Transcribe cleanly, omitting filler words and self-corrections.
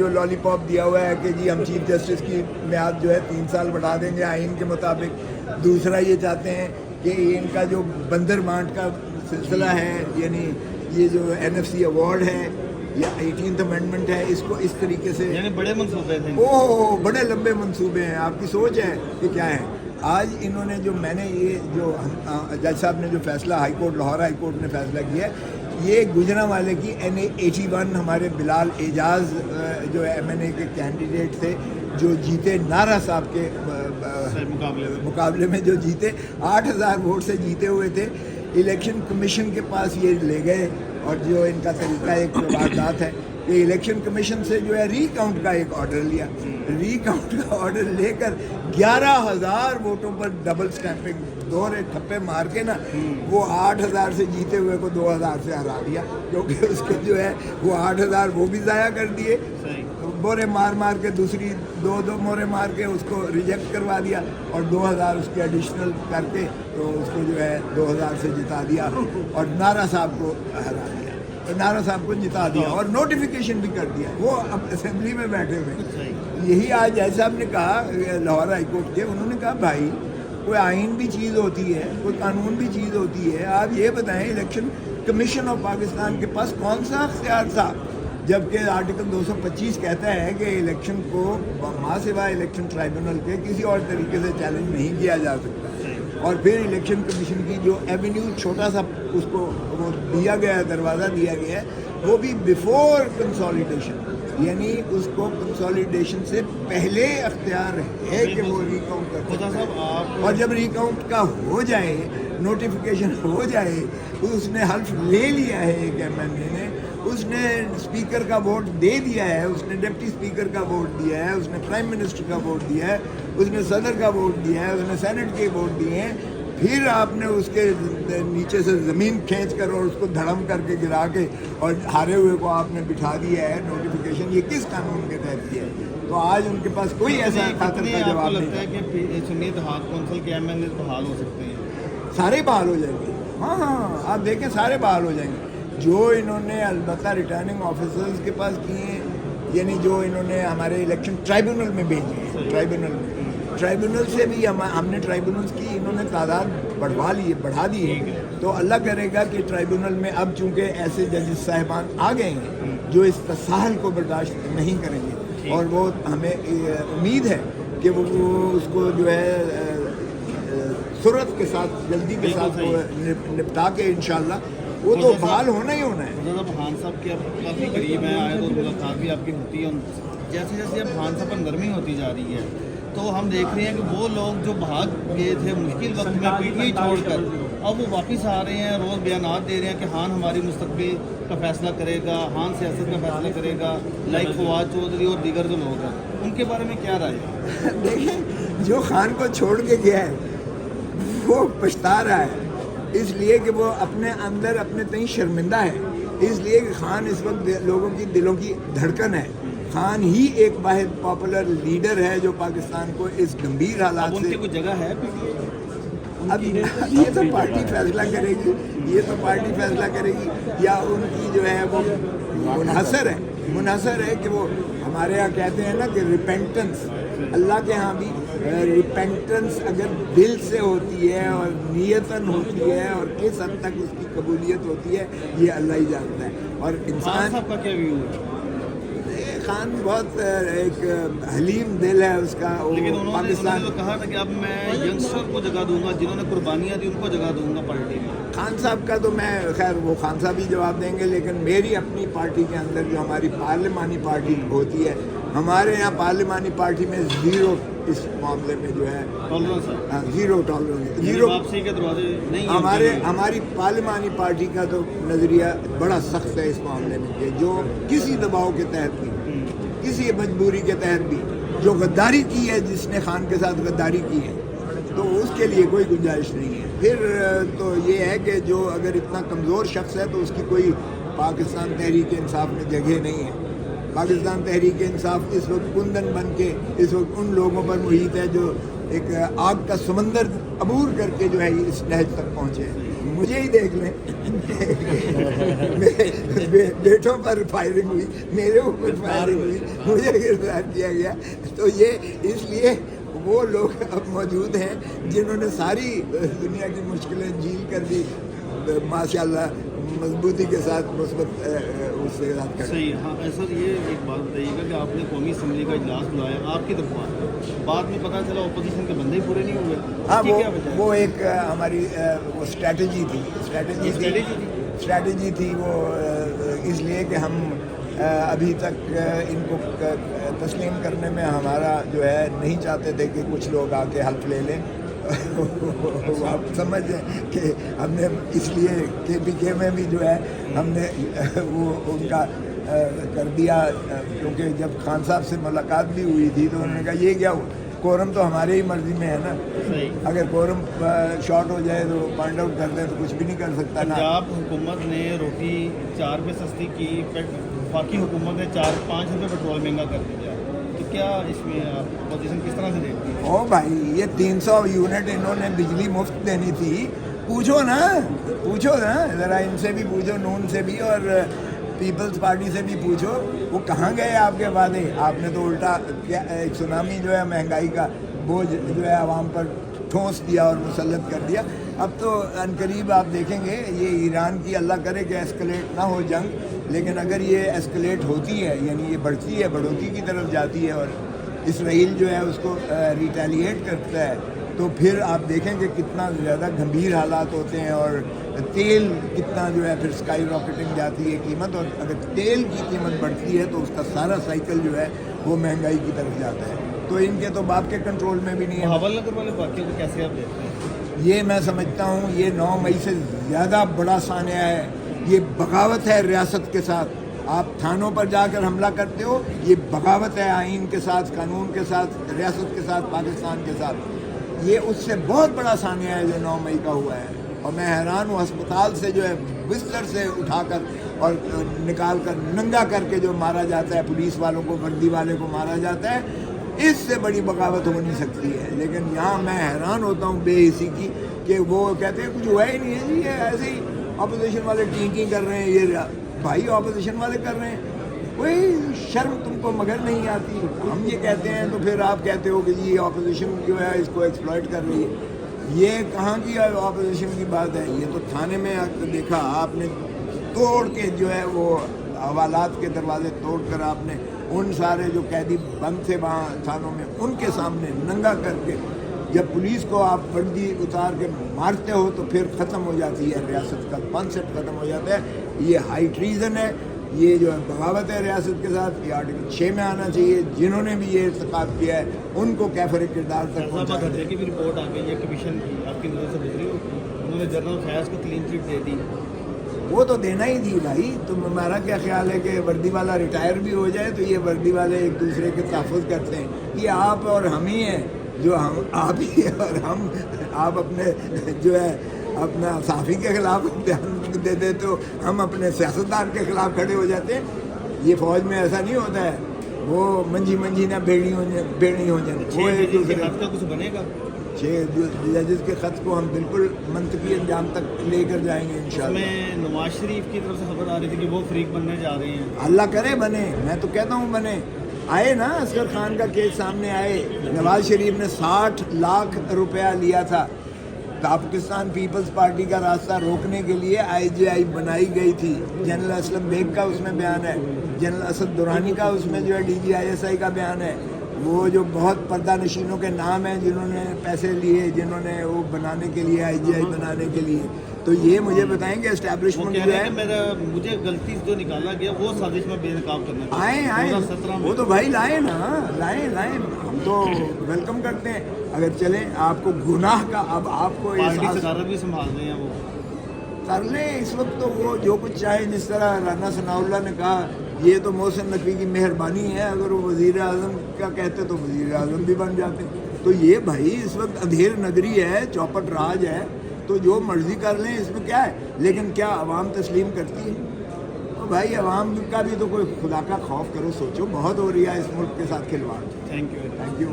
جو لالی پاپ دیا ہوا ہے کہ جی ہم چیف جسٹس کی میعاد جو ہے 3 سال بڑھا دیں گے آئین کے مطابق. دوسرا یہ چاہتے ہیں کہ ان کا جو بندر بانٹ کا سلسلہ ہے, یعنی یہ جو NFC ایوارڈ ہے یا 18th امینڈمنٹ ہے, اس کو اس طریقے سے, یعنی بڑے منصوبے تھے. بڑے لمبے منصوبے ہیں. آپ کی سوچ ہے کہ کیا ہے. آج انہوں نے جو میں نے یہ جو جج صاحب نے جو فیصلہ high court Lahore high court نے فیصلہ کیا ہے, یہ گجرانوالے کی NA81 ہمارے بلال اعجاز جو MNA کے کینڈیڈیٹ تھے جو جیتے نارا صاحب کے مقابلے میں جو جیتے 8000 ووٹ سے جیتے ہوئے تھے, الیکشن کمیشن کے پاس یہ لے گئے. اور جو ان کا طریقہ ایک واردات ہے کہ الیکشن کمیشن سے جو ہے ری کاؤنٹ کا ایک آرڈر لیا. ری کاؤنٹ کا آرڈر لے کر 11000 ووٹوں پر ڈبل اسٹیمپنگ دوہرے ٹھپے مار کے نا وہ 8000 سے جیتے ہوئے کو 2000 سے ہرا دیا, کیونکہ اس کے جو ہے وہ 8000 وہ بھی ضائع کر دیے, مورے مار کے دوسری دو مورے مار کے اس کو ریجیکٹ کروا دیا, اور 2000 اس کے ایڈیشنل کر کے تو اس کو جو ہے 2000 سے جتا دیا, اور نارا صاحب کو ہرا دیا, نارا صاحب کو جتا دیا, اور نوٹیفیکیشن بھی کر دیا. وہ اب اسمبلی میں بیٹھے ہوئے. یہی آج جج صاحب نے کہا لاہور ہائی کورٹ کے, انہوں نے کہا بھائی کوئی آئین بھی چیز ہوتی ہے, کوئی قانون بھی چیز ہوتی ہے. آپ یہ بتائیں الیکشن کمیشن آف پاکستان کے پاس کون سا اختیار تھا, جبکہ آرٹیکل 225 کہتا ہے کہ الیکشن کو ماں سوائے الیکشن ٹرائبونل کے کسی اور طریقے سے چیلنج نہیں کیا جا سکتا. اور پھر الیکشن کمیشن کی جو ایونیو چھوٹا سا اس کو وہ دیا گیا ہے, دروازہ دیا گیا ہے, وہ بھی بیفور کنسالیڈیشن, یعنی اس کو کنسالیڈیشن سے پہلے اختیار ہے کہ وہ ری کاؤنٹ کر. اور جب ری کاؤنٹ کا ہو جائے, نوٹیفیکیشن ہو جائے, اس نے حلف لے لیا ہے ایک MNA نے, اس نے اسپیکر کا ووٹ دے دیا ہے, اس نے ڈپٹی اسپیکر کا ووٹ دیا ہے, اس نے پرائم منسٹر کا ووٹ دیا ہے, اس نے صدر کا ووٹ دیا ہے, اس نے سینٹ کے ووٹ دیے ہیں, پھر آپ نے اس کے نیچے سے زمین کھینچ کر اور اس کو دھڑم کر کے گرا کے اور ہارے ہوئے کو آپ نے بٹھا دیا ہے نوٹیفیکیشن. یہ کس قانون کے تحت کیا ہے؟ تو آج ان کے پاس کوئی ایسا خاطر کا جواب نہیں. لگتا ہے کہ سنی اتحاد کونسل کے MNA بحال ہو سکتے ہیں, سارے بحال ہو جائیں گے. ہاں آپ دیکھیں سارے بحال ہو جائیں گے. جو انہوں نے البتہ ریٹرننگ آفیسرز کے پاس کیے ہیں, یعنی جو انہوں نے ہمارے الیکشن ٹرائبونل میں بھیجے ہیں, ٹرائبونل سے بھی ہم نے ٹرائبونلز کی انہوں نے تعداد بڑھا دی ہے. تو اللہ کرے گا کہ ٹرائبونل میں اب چونکہ ایسے ججز صاحبان آ گئے ہیں جو اس تساہل کو برداشت نہیں کریں گے, اور وہ ہمیں امید ہے کہ وہ اس کو جو ہے سرعت کے ساتھ جلدی کے ساتھ نپٹا کے انشاءاللہ وہ تو بحال ہونا ہی ہونا ہے. خان صاحب کے اب کافی قریب ہیں آئے, اور ملاقات بھی آپ کی ہوتی ہے. جیسے جیسے اب خان صاحب پر نرمی ہوتی جا رہی ہے, تو ہم دیکھ رہے ہیں کہ وہ لوگ جو بھاگ گئے تھے مشکل وقت میں PTI چھوڑ کر, اب وہ واپس آ رہے ہیں, روز بیانات دے رہے ہیں کہ خان ہماری مستقبل کا فیصلہ کرے گا, خان سیاست کا فیصلہ کرے گا, لائک فواد چودھری اور دیگر جو لوگ ہیں, ان کے بارے میں کیا رائے ہے؟ دیکھیں جو خان کو چھوڑ کے گیا ہے وہ پچھتا رہا ہے, اس لیے کہ وہ اپنے اندر اپنے تئیں شرمندہ ہے, اس لیے کہ خان اس وقت لوگوں کی دلوں کی دھڑکن ہے. خان ہی ایک واحد پاپولر لیڈر ہے جو پاکستان کو اس گمبھیر حالات سے, کوئی جگہ ہے اب یہ تو پارٹی فیصلہ کرے گی, یا ان کی جو ہے وہ منحصر ہے کہ وہ ہمارے یہاں کہتے ہیں نا کہ ریپینٹنس, اللہ کے ہاں بھی ریپینٹنس اگر دل سے ہوتی ہے اور نیتاً ہوتی ہے اور کس حد تک اس کی قبولیت ہوتی ہے یہ اللہ ہی جانتا ہے. اور انسان صاحب کا کیا ویو ہے؟ خان بہت ایک حلیم دل ہے اس کا. لیکن انہوں نے کہا تھا کہ اب میں ینگسٹر کو جگہ دوں گا, جنہوں نے قربانیاں دی ان کو جگہ دوں گا پارٹی میں. خان صاحب کا تو میں خیر وہ خان صاحب ہی جواب دیں گے, لیکن میری اپنی پارٹی کے اندر جو ہماری پارلیمانی پارٹی ہوتی ہے, ہمارے یہاں پارلیمانی پارٹی میں زیرو اس معاملے میں جو ہے زیرو ٹالرنس. ہماری پارلیمانی پارٹی کا تو نظریہ بڑا سخت ہے اس معاملے میں کہ جو کسی دباؤ کے تحت بھی, کسی مجبوری کے تحت بھی جو غداری کی ہے, جس نے خان کے ساتھ غداری کی ہے, تو اس کے لیے کوئی گنجائش نہیں ہے. پھر تو یہ ہے کہ جو اگر اتنا کمزور شخص ہے تو اس کی کوئی پاکستان تحریک انصاف میں جگہ نہیں ہے. پاکستان تحریک انصاف اس وقت کندن بن کے اس وقت ان لوگوں پر محیط ہے جو ایک آگ کا سمندر عبور کر کے جو ہے اس نہج تک پہنچے ہیں. मुझे ही देख लें मेरे बेटों पर फायरिंग हुई, मेरे ऊपर फायरिंग हुई, मुझे गिरफ्तार किया गया। तो ये इसलिए वो लोग अब मौजूद हैं जिन्होंने सारी दुनिया की मुश्किलें झील कर दी, माशाल्लाह मजबूती के साथ मुस्बत उसके साथ कर। सही। हाँ सर, ये एक बात बताइएगा कि आपने कौमी असम्बली का इजलास बुलाया आपकी तरफ, बाद में पता चला अपोजिशन के बंदे ही पूरे नहीं हुए। हाँ, इसकी क्या वजह है? वो एक हमारी वो स्ट्रेटजी थी वो इसलिए कि हम अभी तक इनको तस्लीम करने में हमारा जो है नहीं चाहते थे कि कुछ लोग आके हल्फ ले लें। आप समझ कि हमने इसलिए KPK में भी जो है हमने वो उनका कर दिया, क्योंकि जब खान साहब से मुलाकात भी हुई थी तो उन्होंने कहा ये क्या हुआ, कोरम तो हमारे ही मर्जी में है ना, अगर कोरम शॉर्ट हो जाए तो पॉइंट आउट कर दें तो कुछ भी नहीं कर सकता ना। पंजाब हुकूमत ने रोटी 4 रुपये सस्ती की, बाकी हुकूमत ने 4-5 रुपये पेट्रोल महंगा कर दिया, तो क्या इसमें अपोजिशन किस तरह से देखती है? ओ भाई, ये 300 यूनिट इन्होंने बिजली मुफ्त देनी थी, पूछो ना ज़रा इनसे भी पूछो, नून से भी और पीपल्स पार्टी से भी पूछो, वो कहाँ गए आपके वादे? आपने तो उल्टा क्या एक सुनामी जो है महंगाई का बोझ जो है आवाम पर ठोंस दिया और मुसल्लत कर दिया। अब तो अनकरीब आप देखेंगे ये ईरान की, अल्लाह करे कि एस्केलेट ना हो जंग, लेकिन अगर ये एस्केलेट होती है यानी ये बढ़ती है, बढ़ोतरी की तरफ जाती है और इसराइल जो है उसको रिटेलिएट करता है, तो फिर आप देखेंगे कितना ज़्यादा गंभीर हालात होते हैं और तेल कितना जो है फिर स्काई रॉकेटिंग जाती है कीमत, और अगर तेल की कीमत बढ़ती है तो उसका सारा साइकिल जो है वो महंगाई की तरफ जाता है। तो इनके तो बाप के कंट्रोल में भी नहीं है। हवालनगर वाले वाक़े को कैसे आप देखते हैं? ये मैं समझता हूँ ये 9 मई से ज़्यादा बड़ा सानिया है, ये बगावत है रियासत के साथ। आप थानों पर जाकर हमला करते हो, ये बगावत है आइन के साथ, कानून के साथ, रियासत के साथ, पाकिस्तान के साथ। ये उससे बहुत बड़ा सानिया है जो 9 मई का हुआ है। और मैं हैरान हूँ, अस्पताल से जो है बिस्तर से उठाकर और निकाल कर नंगा करके जो मारा जाता है, पुलिस वालों को, वर्दी वाले को मारा जाता है, इससे बड़ी बगावत हो नहीं सकती है। लेकिन यहाँ मैं हैरान होता हूँ बेहिसी की कि वो कहते हैं कुछ हुआ ही नहीं है जी, ये ऐसे ही अपोजिशन वाले टी कर रहे हैं। ये भाई अपोजिशन वाले कर रहे हैं, कोई शर्म तुमको मगर नहीं आती? हम ये कहते हैं तो फिर आप कहते हो कि ये अपोजिशन जो है इसको एक्सप्लॉइट कर रही है। ये कहाँ की अपोजिशन की बात है? ये तो थाने में देखा आपने, तोड़ के जो है वो हवालात के दरवाजे तोड़ कर आपने उन सारे जो कैदी बंद थे वहाँ थानों में, उनके सामने नंगा करके जब पुलिस को आप वर्दी उतार के मारते हो तो फिर ख़त्म हो जाती है रियासत का कॉन्सेप्ट, ख़त्म हो जाता है। ये हाई ट्रीजन है, ये जो है बगावत है रियासत के साथ। ये आर्टिकल 6 में आना चाहिए। जिन्होंने भी ये इर्तिकाब किया है उनको कैफर किरदार तक पहुँचा की भी रिपोर्ट आ गई है कमीशन की, आपकी नज़र से गुजरी हो? उन्होंने जनरल फैज़ को क्लीन चिट दे दी। वो तो देना ही थी भाई। तो हमारा क्या ख्याल है कि वर्दी वाला रिटायर भी हो जाए तो ये वर्दी वाले एक दूसरे के तहफ़्फ़ुज़ करते हैं। ये आप और हम ही हैं, जो हम आप ही और हम, आप अपने जो है अपना साफ़ी के ख़िलाफ़ बयान दे देते हो, हम अपने सियासतदान के ख़िलाफ़ खड़े हो जाते हैं। ये फ़ौज में ऐसा नहीं होता है, वो मंझी ना बेड़ी हो जाए। वो एक दूसरे का कुछ बनेगा। 6 जजेस के ख़त को हम बिल्कुल मंतकी अंजाम तक लेकर जाएंगे इंशाल्लाह। मैं नवाज शरीफ की तरफ से खबर आ रही थी कि वो फ्रीक बनने जा रहे हैं। अल्लाह करे बने, मैं तो कहता हूँ बने। आए ना असगर खान का केस सामने आए, नवाज शरीफ ने 60 लाख रुपया लिया था। पाकिस्तान पीपल्स पार्टी का रास्ता रोकने के लिए IGI बनाई गई थी। जनरल असलम बेग का उसमें बयान है, जनरल असद दुरानी का उसमें जो है DGISI का बयान है। वो जो बहुत पर्दा नशीनों के नाम हैं जिन्होंने पैसे लिए, जिन्होंने वो बनाने के लिए IGI बनाने के लिए, तो ये मुझे बताएंगे एस्टैब्लिशमेंट जो है मुझे गलती से जो निकाला गया वो साजिश में बेनकाब करना आए वो तो भाई लाए ना, लाए हम तो वेलकम करते हैं। अगर चलें आपको गुनाह का, अब आपको सदारत भी संभाल रहे हैं, वो कर लें इस वक्त तो वो जो कुछ चाहे। जिस तरह राना सनाउल्लाह ने कहा, ये तो मोहसिन नकवी की मेहरबानी है, अगर वो वज़ीर आज़म का कहते तो वज़ीर आज़म भी बन जाते। तो ये भाई इस वक्त अंधेर नगरी है, चौपट राज है, तो जो मर्जी कर लें, इसमें क्या है। लेकिन क्या अवाम तस्लीम करती है? तो भाई अवाम का भी तो कोई खुदा का खौफ करो, सोचो, बहुत हो रही है इस मुल्क के साथ खिलवाड़। Thank you.